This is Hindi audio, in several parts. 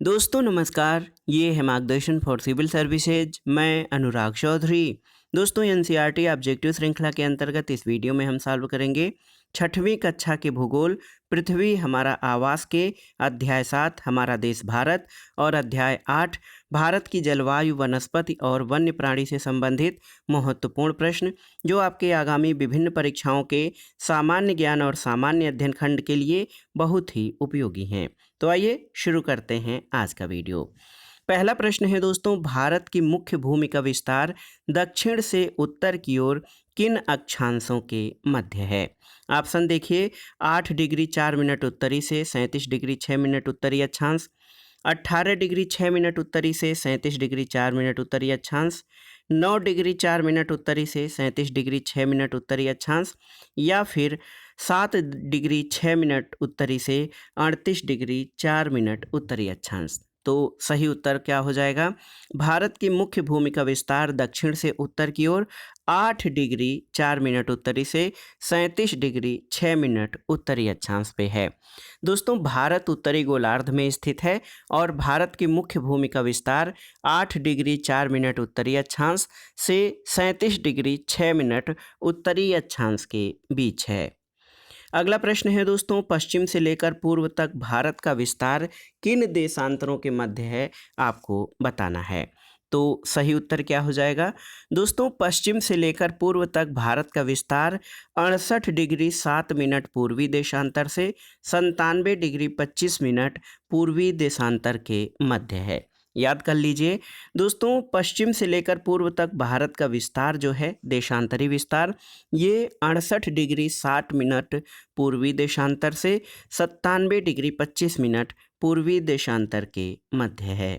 दोस्तों नमस्कार, ये है मार्गदर्शन फॉर सिविल सर्विसेज। मैं अनुराग चौधरी। दोस्तों एनसीईआरटी ऑब्जेक्टिव श्रृंखला के अंतर्गत इस वीडियो में हम सॉल्व करेंगे छठवीं कक्षा के भूगोल, पृथ्वी हमारा आवास के अध्याय 7 हमारा देश भारत और अध्याय 8 भारत की जलवायु, वनस्पति और वन्य प्राणी से संबंधित महत्वपूर्ण प्रश्न, जो आपके आगामी विभिन्न परीक्षाओं के सामान्य ज्ञान और सामान्य अध्ययन खंड के लिए बहुत ही उपयोगी हैं। तो आइए शुरू करते हैं आज का वीडियो। पहला प्रश्न है दोस्तों, भारत की मुख्य भूमि का विस्तार दक्षिण से उत्तर की ओर किन अक्षांशों के मध्य है? ऑप्शन देखिए, 8 डिग्री 4 मिनट उत्तरी से 37 डिग्री 6 मिनट उत्तरी अक्षांश, 18 डिग्री 6 मिनट उत्तरी से 37 डिग्री 4 मिनट उत्तरी अक्षांश, 9 डिग्री 4 मिनट उत्तरी से 37 डिग्री 6 मिनट उत्तरी अक्षांश, या फिर 7 डिग्री 6 मिनट उत्तरी से 38 डिग्री 4 मिनट उत्तरी अक्षांश। तो सही उत्तर क्या हो जाएगा? भारत की मुख्य भूमि का विस्तार दक्षिण से उत्तर की ओर 8 डिग्री 4 मिनट उत्तरी से 37 डिग्री 6 मिनट उत्तरी अक्षांश पे है। दोस्तों भारत उत्तरी गोलार्ध में स्थित है और भारत की मुख्य भूमि का विस्तार 8 डिग्री 4 मिनट उत्तरी अक्षांश से 37 डिग्री 6 मिनट उत्तरी अक्षांश के बीच है। अगला प्रश्न है दोस्तों, पश्चिम से लेकर पूर्व तक भारत का विस्तार किन देशांतरों के मध्य है? आपको बताना है। तो सही उत्तर क्या हो जाएगा? दोस्तों पश्चिम से लेकर पूर्व तक भारत का विस्तार 68 डिग्री 7 मिनट पूर्वी देशांतर से 97 डिग्री 25 मिनट पूर्वी देशांतर के मध्य है। याद कर लीजिए दोस्तों, पश्चिम से लेकर पूर्व तक भारत का विस्तार जो है देशांतरी विस्तार, ये 68 डिग्री 60 मिनट पूर्वी देशांतर से 97 डिग्री 25 मिनट पूर्वी देशांतर के मध्य है।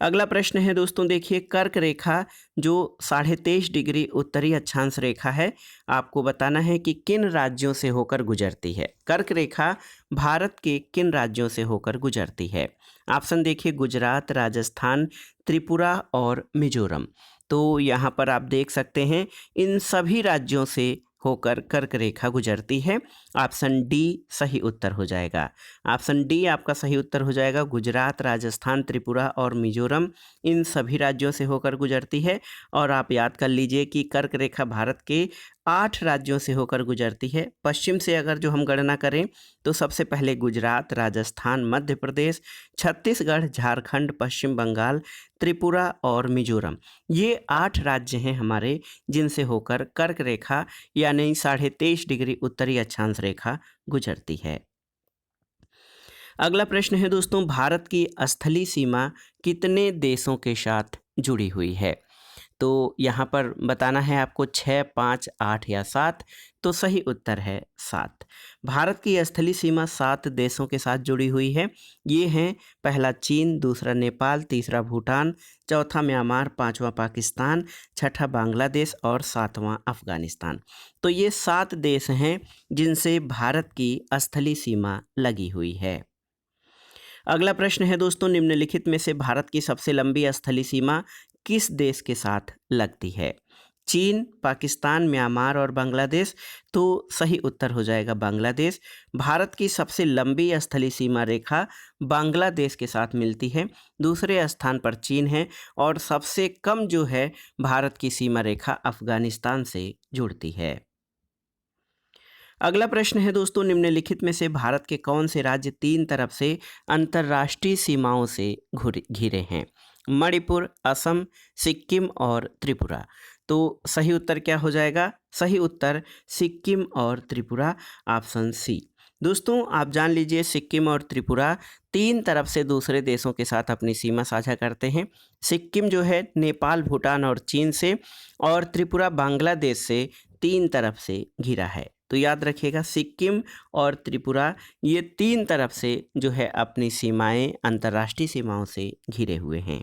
अगला प्रश्न है दोस्तों, देखिए कर्क रेखा जो 23.5 डिग्री उत्तरी अक्षांश रेखा है, आपको बताना है कि किन राज्यों से होकर गुजरती है। कर्क रेखा भारत के किन राज्यों से होकर गुजरती है? ऑप्शन देखिए, गुजरात, राजस्थान, त्रिपुरा और मिजोरम। तो यहाँ पर आप देख सकते हैं इन सभी राज्यों से होकर कर्क रेखा गुजरती है। ऑप्शन डी सही उत्तर हो जाएगा। ऑप्शन डी आपका सही उत्तर हो जाएगा। गुजरात, राजस्थान, त्रिपुरा और मिजोरम इन सभी राज्यों से होकर गुजरती है। और आप याद कर लीजिए कि कर्क रेखा भारत के 8 राज्यों से होकर गुजरती है। पश्चिम से अगर जो हम गणना करें तो सबसे पहले गुजरात, राजस्थान, मध्य प्रदेश, छत्तीसगढ़, झारखंड, पश्चिम बंगाल, त्रिपुरा और मिजोरम, ये 8 राज्य हैं हमारे जिनसे होकर कर्क रेखा यानी 23.5 डिग्री उत्तरी अक्षांश रेखा गुजरती है। अगला प्रश्न है दोस्तों, भारत की स्थलीय सीमा कितने देशों के साथ जुड़ी हुई है? तो यहाँ पर बताना है आपको 6, 5, 8 या 7। तो सही उत्तर है 7। भारत की स्थलीय सीमा 7 देशों के साथ जुड़ी हुई है। ये हैं, पहला चीन, दूसरा नेपाल, तीसरा भूटान, चौथा म्यांमार, पांचवा पाकिस्तान, छठा बांग्लादेश और सातवां अफगानिस्तान। तो ये 7 देश हैं जिनसे भारत की स्थलीय सीमा लगी हुई है। अगला प्रश्न है दोस्तों, निम्नलिखित में से भारत की सबसे लंबी स्थलीय सीमा किस देश के साथ लगती है? चीन, पाकिस्तान, म्यांमार और बांग्लादेश। तो सही उत्तर हो जाएगा बांग्लादेश। भारत की सबसे लंबी स्थलीय सीमा रेखा बांग्लादेश के साथ मिलती है। दूसरे स्थान पर चीन है और सबसे कम जो है भारत की सीमा रेखा अफगानिस्तान से जुड़ती है। अगला प्रश्न है दोस्तों, निम्नलिखित में से भारत के कौन से राज्य 3 तरफ से अंतर्राष्ट्रीय सीमाओं से घिरे हैं? मणिपुर, असम, सिक्किम और त्रिपुरा। तो सही उत्तर क्या हो जाएगा? सही उत्तर सिक्किम और त्रिपुरा, ऑप्शन सी। दोस्तों आप जान लीजिए, सिक्किम और त्रिपुरा 3 तरफ से दूसरे देशों के साथ अपनी सीमा साझा करते हैं। सिक्किम जो है नेपाल, भूटान और चीन से, और त्रिपुरा बांग्लादेश से 3 तरफ से घिरा है। तो याद रखिएगा, सिक्किम और त्रिपुरा ये 3 तरफ से जो है अपनी सीमाएं अंतर्राष्ट्रीय सीमाओं से घिरे हुए हैं।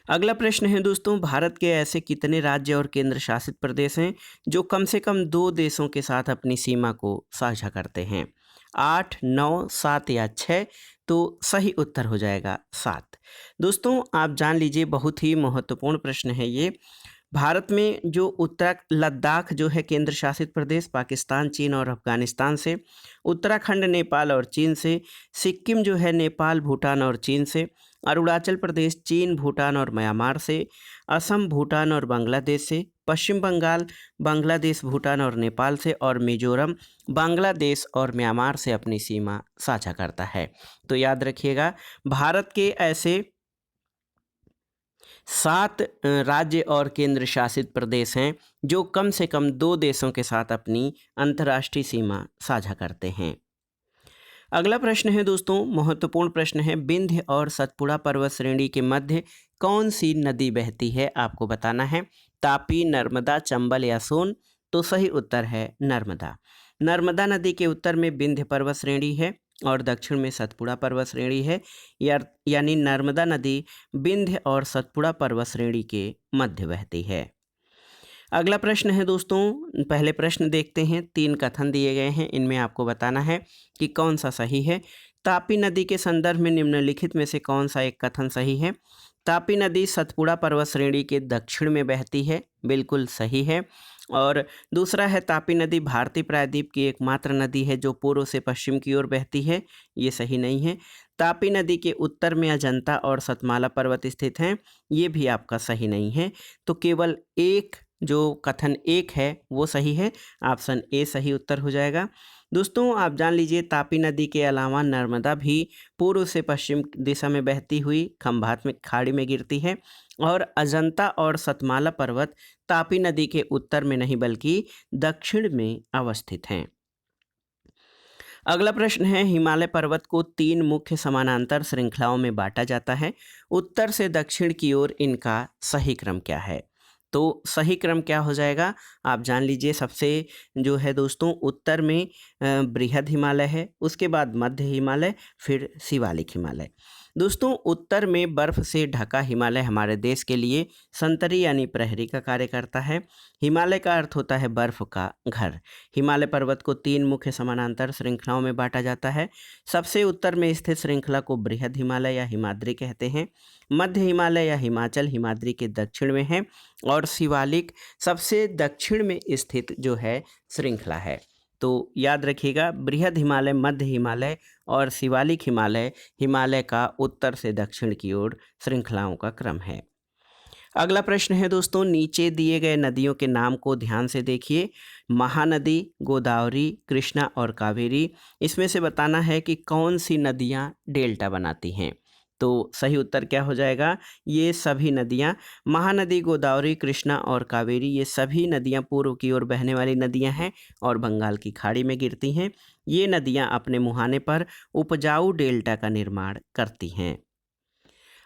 अगला प्रश्न है दोस्तों, भारत के ऐसे कितने राज्य और केंद्र शासित प्रदेश हैं जो कम से कम 2 देशों के साथ अपनी सीमा को साझा करते हैं? 8, 9, 7 या 6। तो सही उत्तर हो जाएगा 7। दोस्तों आप जान लीजिए, बहुत ही महत्वपूर्ण प्रश्न है ये। भारत में जो उत्तर लद्दाख जो है केंद्र शासित प्रदेश पाकिस्तान, चीन और अफगानिस्तान से, उत्तराखंड नेपाल और चीन से, सिक्किम जो है नेपाल, भूटान और चीन से, अरुणाचल प्रदेश चीन, भूटान और म्यांमार से, असम, भूटान और बांग्लादेश से, पश्चिम बंगाल बांग्लादेश, भूटान और नेपाल से, और मिजोरम बांग्लादेश और म्यांमार से अपनी सीमा साझा करता है। तो याद रखिएगा, भारत के ऐसे 7 राज्य और केंद्र शासित प्रदेश हैं जो कम से कम 2 देशों के साथ अपनी अंतर्राष्ट्रीय सीमा साझा करते हैं। अगला प्रश्न है दोस्तों, महत्वपूर्ण प्रश्न है, विंध्य और सतपुड़ा पर्वत श्रेणी के मध्य कौन सी नदी बहती है? आपको बताना है। तापी, नर्मदा, चंबल या सोन? तो सही उत्तर है नर्मदा। नर्मदा नदी के उत्तर में विंध्य पर्वत श्रेणी है और दक्षिण में सतपुड़ा पर्वत श्रेणी है। यानी नर्मदा नदी विंध्य और सतपुड़ा पर्वत श्रेणी के मध्य बहती है। अगला प्रश्न है दोस्तों, पहले प्रश्न देखते हैं। 3 कथन दिए गए हैं, इनमें आपको बताना है कि कौन सा सही है। तापी नदी के संदर्भ में निम्नलिखित में से कौन सा एक कथन सही है? तापी नदी सतपुड़ा पर्वत श्रेणी के दक्षिण में बहती है, बिल्कुल सही है। और दूसरा है, तापी नदी भारतीय प्रायद्वीप की एकमात्र नदी है जो पूर्व से पश्चिम की ओर बहती है, ये सही नहीं है। तापी नदी के उत्तर में अजंता और सतमाला पर्वत स्थित हैं, ये भी आपका सही नहीं है। तो केवल एक जो कथन एक है वो सही है, ऑप्शन ए सही उत्तर हो जाएगा। दोस्तों आप जान लीजिए, तापी नदी के अलावा नर्मदा भी पूर्व से पश्चिम दिशा में बहती हुई खंभात में खाड़ी में गिरती है, और अजंता और सतमाला पर्वत तापी नदी के उत्तर में नहीं बल्कि दक्षिण में अवस्थित हैं। अगला प्रश्न है, हिमालय पर्वत को 3 मुख्य समानांतर श्रृंखलाओं में बांटा जाता है, उत्तर से दक्षिण की ओर इनका सही क्रम क्या है? तो सही क्रम क्या हो जाएगा, आप जान लीजिए। सबसे जो है दोस्तों, उत्तर में बृहद हिमालय है, उसके बाद मध्य हिमालय, फिर शिवालिक हिमालय। दोस्तों उत्तर में बर्फ से ढका हिमालय हमारे देश के लिए संतरी यानी प्रहरी का कार्य करता है। हिमालय का अर्थ होता है बर्फ का घर। हिमालय पर्वत को 3 मुख्य समानांतर श्रृंखलाओं में बांटा जाता है। सबसे उत्तर में स्थित श्रृंखला को बृहद हिमालय या हिमाद्री कहते हैं। मध्य हिमालय या हिमाचल हिमाद्री के दक्षिण में है, और शिवालिक सबसे दक्षिण में स्थित जो है श्रृंखला है। तो याद रखिएगा, बृहद हिमालय, मध्य हिमालय और शिवालिक हिमालय हिमालय का उत्तर से दक्षिण की ओर श्रृंखलाओं का क्रम है। अगला प्रश्न है दोस्तों, नीचे दिए गए नदियों के नाम को ध्यान से देखिए। महानदी, गोदावरी, कृष्णा और कावेरी, इसमें से बताना है कि कौन सी नदियां डेल्टा बनाती हैं। तो सही उत्तर क्या हो जाएगा, ये सभी नदियां, महानदी, गोदावरी, कृष्णा और कावेरी, ये सभी नदियां पूर्व की ओर बहने वाली नदियां हैं और बंगाल की खाड़ी में गिरती हैं। ये नदियां अपने मुहाने पर उपजाऊ डेल्टा का निर्माण करती हैं।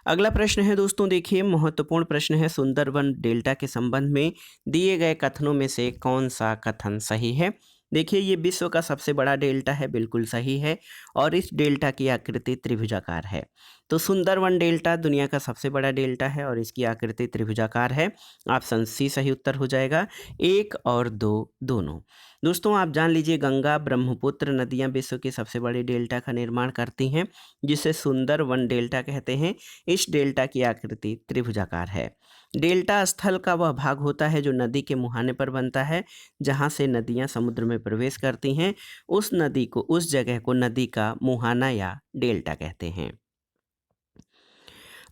अगला प्रश्न है दोस्तों, देखिए महत्वपूर्ण प्रश्न है, सुंदरवन डेल्टा के संबंध में दिए गए कथनों में से कौन सा कथन सही है? देखिए, ये विश्व का सबसे बड़ा डेल्टा है, बिल्कुल सही है, और इस डेल्टा की आकृति त्रिभुजाकार है। तो सुंदरवन डेल्टा दुनिया का सबसे बड़ा डेल्टा है और इसकी आकृति त्रिभुजाकार है। ऑप्शन सी सही उत्तर हो जाएगा, 1 और 2 दोनों। दोस्तों आप जान लीजिए, गंगा ब्रह्मपुत्र नदियां विश्व के सबसे बड़े डेल्टा का निर्माण करती हैं, जिसे सुंदरवन डेल्टा कहते हैं। इस डेल्टा की आकृति त्रिभुजाकार है। डेल्टा स्थल का वह भाग होता है जो नदी के मुहाने पर बनता है, जहां से नदियां समुद्र में प्रवेश करती हैं। उस जगह को नदी का मुहाना या डेल्टा कहते हैं।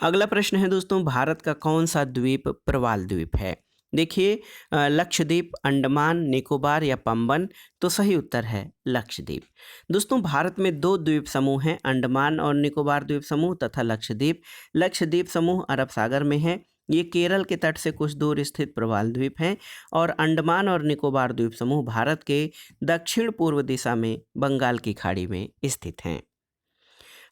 अगला प्रश्न है दोस्तों, भारत का कौन सा द्वीप प्रवाल द्वीप है? देखिए, लक्षद्वीप, अंडमान निकोबार या पंबन? तो सही उत्तर है लक्षद्वीप। दोस्तों भारत में 2 द्वीप समूह हैं, अंडमान और निकोबार द्वीप समूह तथा लक्षद्वीप। लक्षद्वीप समूह अरब सागर में है। ये केरल के तट से कुछ दूर स्थित प्रवाल द्वीप हैं, और अंडमान और निकोबार द्वीप समूह भारत के दक्षिण पूर्व दिशा में बंगाल की खाड़ी में स्थित हैं।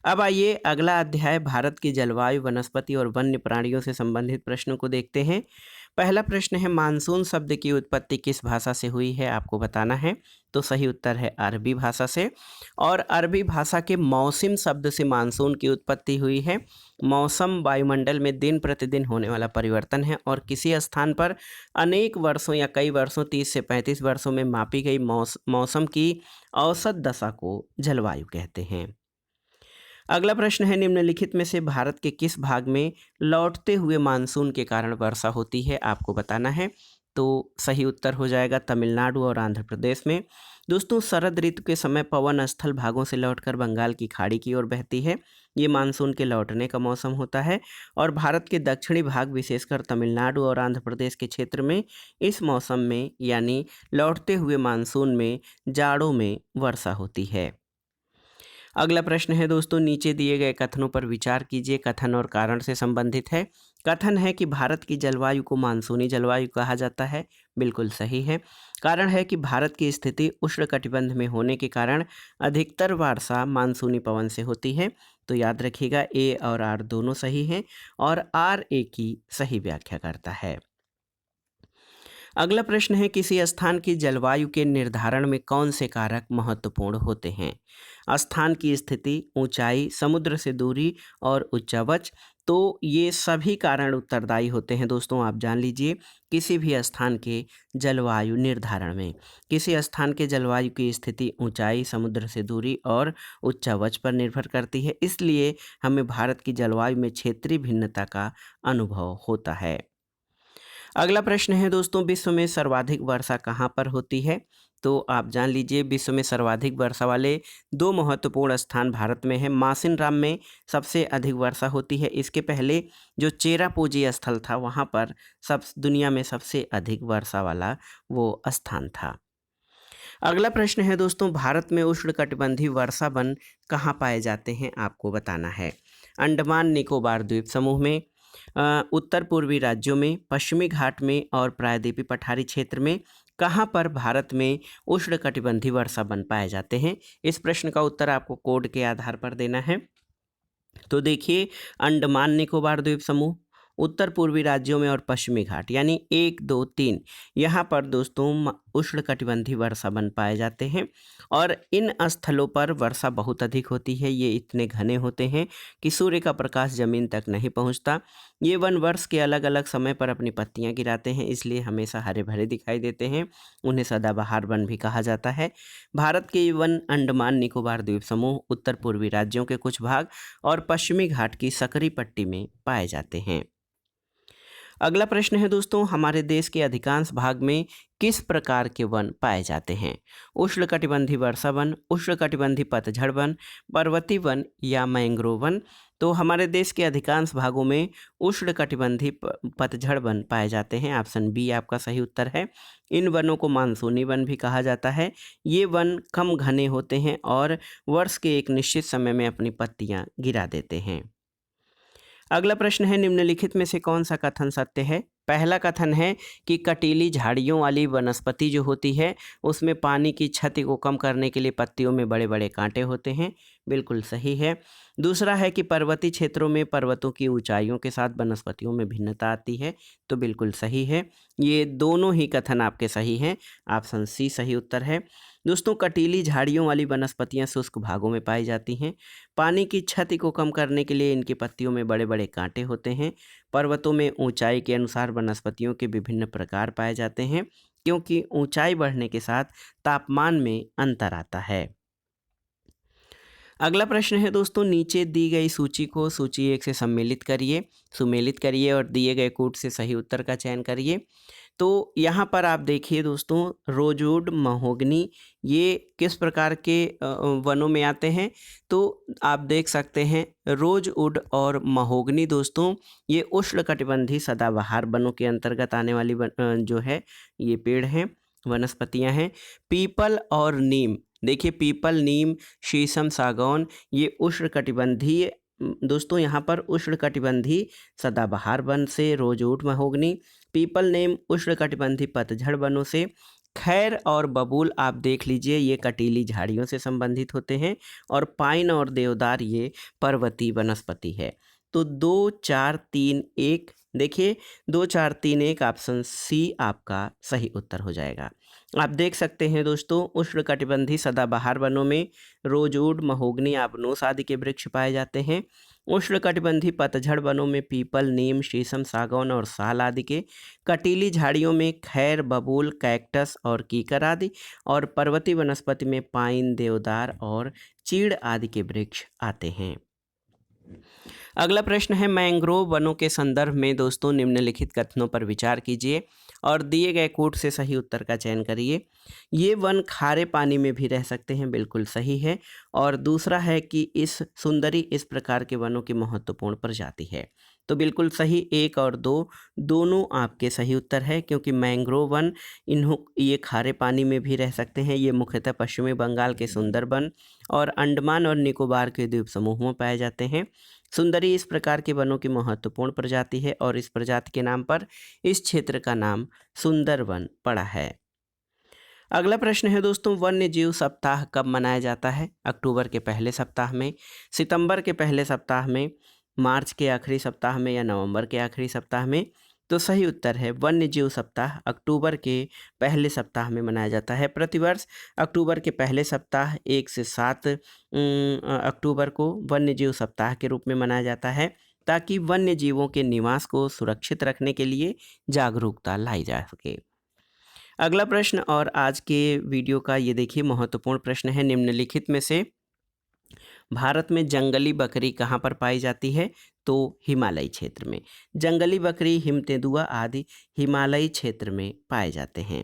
अब आइए अगला अध्याय भारत की जलवायु, वनस्पति और वन्य प्राणियों से संबंधित प्रश्नों को देखते हैं। पहला प्रश्न है, मानसून शब्द की उत्पत्ति किस भाषा से हुई है? आपको बताना है। तो सही उत्तर है अरबी भाषा से, और अरबी भाषा के मौसम शब्द से मानसून की उत्पत्ति हुई है। मौसम वायुमंडल में दिन प्रतिदिन होने वाला परिवर्तन है, और किसी स्थान पर अनेक वर्षों या कई वर्षों 30 से 35 वर्षों में मापी गई मौसम की औसत दशा को जलवायु कहते हैं। अगला प्रश्न है, निम्नलिखित में से भारत के किस भाग में लौटते हुए मानसून के कारण वर्षा होती है, आपको बताना है। तो सही उत्तर हो जाएगा तमिलनाडु और आंध्र प्रदेश में। दोस्तों, शरद ऋतु के समय पवन स्थल भागों से लौटकर बंगाल की खाड़ी की ओर बहती है। ये मानसून के लौटने का मौसम होता है और भारत के दक्षिणी भाग विशेषकर तमिलनाडु और आंध्र प्रदेश के क्षेत्र में इस मौसम में यानी लौटते हुए मानसून में जाड़ों में वर्षा होती है। अगला प्रश्न है दोस्तों, नीचे दिए गए कथनों पर विचार कीजिए। कथन और कारण से संबंधित है। कथन है कि भारत की जलवायु को मानसूनी जलवायु कहा जाता है, बिल्कुल सही है। कारण है कि भारत की स्थिति उष्णकटिबंध में होने के कारण अधिकतर वर्षा मानसूनी पवन से होती है। तो याद रखिएगा, ए और आर दोनों सही हैं और आर ए की सही व्याख्या करता है। अगला प्रश्न है, किसी स्थान की जलवायु के निर्धारण में कौन से कारक महत्वपूर्ण होते हैं। स्थान की स्थिति, ऊंचाई, समुद्र से दूरी और उच्चावच। तो ये सभी कारण उत्तरदायी होते हैं दोस्तों, आप जान लीजिए। किसी भी स्थान के जलवायु निर्धारण में किसी स्थान के जलवायु की स्थिति ऊंचाई, समुद्र से दूरी और उच्चावच पर निर्भर करती है। इसलिए हमें भारत की जलवायु में क्षेत्रीय भिन्नता का अनुभव होता है। अगला प्रश्न है दोस्तों, विश्व में सर्वाधिक वर्षा कहाँ पर होती है। तो आप जान लीजिए, विश्व में सर्वाधिक वर्षा वाले दो महत्वपूर्ण स्थान भारत में है। मासिनराम में सबसे अधिक वर्षा होती है। इसके पहले जो चेरापूंजी स्थल था, वहाँ पर दुनिया में सबसे अधिक वर्षा वाला वो स्थान था। अगला प्रश्न है दोस्तों, भारत में उष्णकटिबंधीय वर्षा वन कहाँ पाए जाते हैं, आपको बताना है। अंडमान निकोबार द्वीप समूह में, उत्तर पूर्वी राज्यों में, पश्चिमी घाट में और प्रायद्वीपीय पठारी क्षेत्र में। कहाँ पर भारत में उष्णकटिबंधीय वर्षा वन पाए जाते हैं? इस प्रश्न का उत्तर आपको कोड के आधार पर देना है। तो देखिए, अंडमान निकोबार द्वीप समूह, उत्तर पूर्वी राज्यों में और पश्चिमी घाट यानी 1, 2, 3 यहाँ पर दोस्तों उष्णकटिबंधीय वर्षा वन पाए जाते हैं और इन स्थलों पर वर्षा बहुत अधिक होती है। ये इतने घने होते हैं कि सूर्य का प्रकाश जमीन तक नहीं पहुंचता। ये वन वर्ष के अलग अलग समय पर अपनी पत्तियां गिराते हैं, इसलिए हमेशा हरे भरे दिखाई देते हैं। उन्हें सदाबहार वन भी कहा जाता है। भारत के ये वन अंडमान निकोबार द्वीप समूह, उत्तर पूर्वी राज्यों के कुछ भाग और पश्चिमी घाट की सकरी पट्टी में पाए जाते हैं। अगला प्रश्न है दोस्तों, हमारे देश के अधिकांश भाग में किस प्रकार के वन पाए जाते हैं। उष्णकटिबंधीय वर्षा वन, उष्णकटिबंधीय पतझड़ वन, पर्वतीय वन या मैंग्रोव वन। तो हमारे देश के अधिकांश भागों में उष्णकटिबंधीय पतझड़ वन पाए जाते हैं। ऑप्शन बी आपका सही उत्तर है। इन वनों को मानसूनी वन भी कहा जाता है। ये वन कम घने होते हैं और वर्ष के एक निश्चित समय में अपनी पत्तियां गिरा देते हैं। अगला प्रश्न है, निम्नलिखित में से कौन सा कथन सत्य है। पहला कथन है कि कटीली झाड़ियों वाली वनस्पति जो होती है उसमें पानी की क्षति को कम करने के लिए पत्तियों में बड़े बड़े कांटे होते हैं, बिल्कुल सही है। दूसरा है कि पर्वतीय क्षेत्रों में पर्वतों की ऊंचाइयों के साथ वनस्पतियों में भिन्नता आती है, तो बिल्कुल सही है। ये दोनों ही कथन आपके सही हैं। ऑप्शन सी सही उत्तर है। दोस्तों, कटीली झाड़ियों वाली वनस्पतियां शुष्क भागों में पाई जाती हैं। पानी की क्षति को कम करने के लिए इनकी पत्तियों में बड़े बड़े कांटे होते हैं। पर्वतों में ऊंचाई के अनुसार वनस्पतियों के विभिन्न प्रकार पाए जाते हैं, क्योंकि ऊंचाई बढ़ने के साथ तापमान में अंतर आता है। अगला प्रश्न है दोस्तों, नीचे दी गई सूची को सूची 1 से सुमेलित करिए और दिए गए कोड से सही उत्तर का चयन करिए। तो यहाँ पर आप देखिए दोस्तों, रोजवुड, महोगनी ये किस प्रकार के वनों में आते हैं। तो आप देख सकते हैं, रोजवुड और महोगनी दोस्तों ये उष्णकटिबंधीय सदाबहार वनों के अंतर्गत आने वाली जो है ये पेड़ हैं, वनस्पतियां हैं। पीपल और नीम, देखिए पीपल, नीम, शीशम, सागौन ये उष्णकटिबंधीय दोस्तों यहाँ पर उष्णकटिबंधीय सदाबहार वन से रोजवुड, महोगनी, पीपल, नीम उष्णकटिबंधीय पतझड़ वनों से। खैर और बबूल आप देख लीजिए, ये कटीली झाड़ियों से संबंधित होते हैं और पाइन और देवदार ये पर्वतीय वनस्पति है। तो 2, 4, 3, 1 देखिए 2, 4, 3, 1 ऑप्शन सी आपका सही उत्तर हो जाएगा। आप देख सकते हैं दोस्तों, उष्णकटिबंधीय सदाबहार वनों में रोजवुड, महोगनी, आबनोस आदि के वृक्ष पाए जाते हैं। उष्णकटिबंधीय पतझड़ वनों में पीपल, नीम, शीशम, सागौन और साल आदि के। कटीली झाड़ियों में खैर, बबूल, कैक्टस और कीकर आदि। और पर्वतीय वनस्पति में पाइन, देवदार और चीड़ आदि के वृक्ष आते हैं। अगला प्रश्न है मैंग्रोव वनों के संदर्भ में दोस्तों निम्नलिखित कथनों पर विचार कीजिए और दिए गए कोट से सही उत्तर का चयन करिए। ये वन खारे पानी में भी रह सकते हैं, बिल्कुल सही है। और दूसरा है कि इस सुंदरी इस प्रकार के वनों की महत्वपूर्ण प्रजाति है, तो बिल्कुल सही 1 और 2 दोनों आपके सही उत्तर है, क्योंकि मैंग्रोव वन ये खारे पानी में भी रह सकते हैं। ये मुख्यतः पश्चिमी बंगाल के सुंदरबन और अंडमान और निकोबार के द्वीप समूह में पाए जाते हैं। सुंदरी इस प्रकार के वनों की महत्वपूर्ण प्रजाति है और इस प्रजाति के नाम पर इस क्षेत्र का नाम सुंदरवन पड़ा है। अगला प्रश्न है दोस्तों, वन्य जीव सप्ताह कब मनाया जाता है? अक्टूबर के पहले सप्ताह में, सितंबर के पहले सप्ताह में, मार्च के आखिरी सप्ताह में या नवंबर के आखिरी सप्ताह में? तो सही उत्तर है वन्य जीव सप्ताह अक्टूबर के पहले सप्ताह में मनाया जाता है। प्रतिवर्ष अक्टूबर के पहले सप्ताह 1 से 7 अक्टूबर को वन्य जीव सप्ताह के रूप में मनाया जाता है, ताकि वन्य जीवों के निवास को सुरक्षित रखने के लिए जागरूकता लाई जा सके। अगला प्रश्न और आज के वीडियो का ये देखिए महत्वपूर्ण प्रश्न है, निम्नलिखित में से भारत में जंगली बकरी कहाँ पर पाई जाती है? तो हिमालयी क्षेत्र में। जंगली बकरी हिम तेंदुआ आदि हिमालयी क्षेत्र में पाए जाते हैं।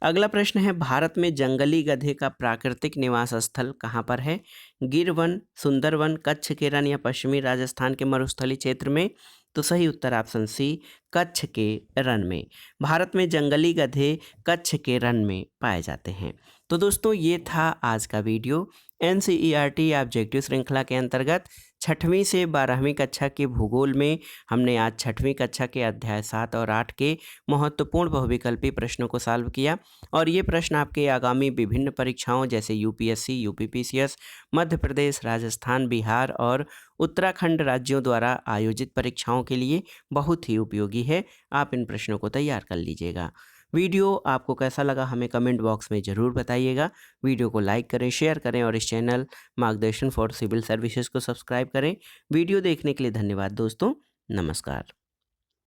अगला प्रश्न है, भारत में जंगली गधे का प्राकृतिक निवास स्थल कहाँ पर है? गिर वन, सुंदरवन, कच्छ के रण या पश्चिमी राजस्थान के मरुस्थलीय क्षेत्र में? तो सही उत्तर ऑप्शन सी कच्छ के रण में। भारत में जंगली गधे कच्छ के रण में पाए जाते हैं। तो दोस्तों ये था आज का वीडियो। NCERT ऑब्जेक्टिव श्रृंखला के अंतर्गत 6वीं से 12वीं कक्षा के भूगोल में हमने आज 6वीं कक्षा के अध्याय 7 और 8 के महत्वपूर्ण बहुविकल्पी प्रश्नों को सॉल्व किया और ये प्रश्न आपके आगामी विभिन्न परीक्षाओं जैसे UPSC, UPPCS, मध्य प्रदेश, राजस्थान, बिहार और उत्तराखंड राज्यों द्वारा आयोजित परीक्षाओं के लिए बहुत ही उपयोगी है। आप इन प्रश्नों को तैयार कर लीजिएगा। वीडियो आपको कैसा लगा हमें कमेंट बॉक्स में ज़रूर बताइएगा। वीडियो को लाइक करें, शेयर करें और इस चैनल मार्गदर्शन फॉर सिविल सर्विसेज को सब्सक्राइब करें। वीडियो देखने के लिए धन्यवाद दोस्तों। नमस्कार।